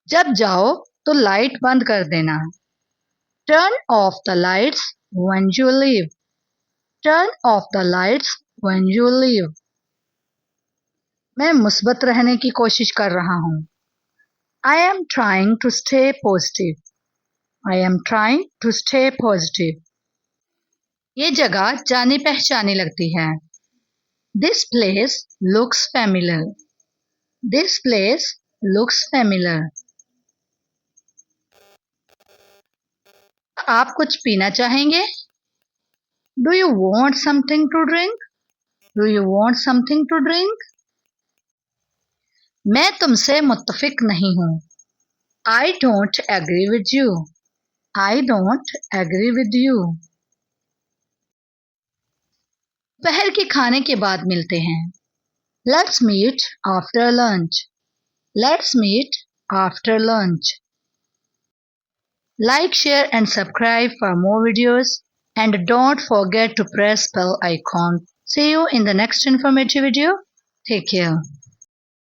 जब जाओ तो लाइट बंद कर देना। Turn off the lights when you leave. Turn off the lights when you leave. मैं मुस्बत रहने की कोशिश कर रहा हूँ। I am trying to stay positive. I am trying to stay positive. ये जगह जानी पहचानी लगती है। This place looks familiar. This place looks familiar. आप कुछ पीना चाहेंगे? Do you want something to drink? Do you want something to drink? मैं तुमसे मुत्तफिक नहीं हूँ। I don't agree with you. I don't agree with you. दोपहर के खाने के बाद मिलते हैं। Let's meet after lunch. Let's meet after lunch. Like, share and subscribe for more videos. And don't forget to press bell icon. See you in the next informative video. Take care.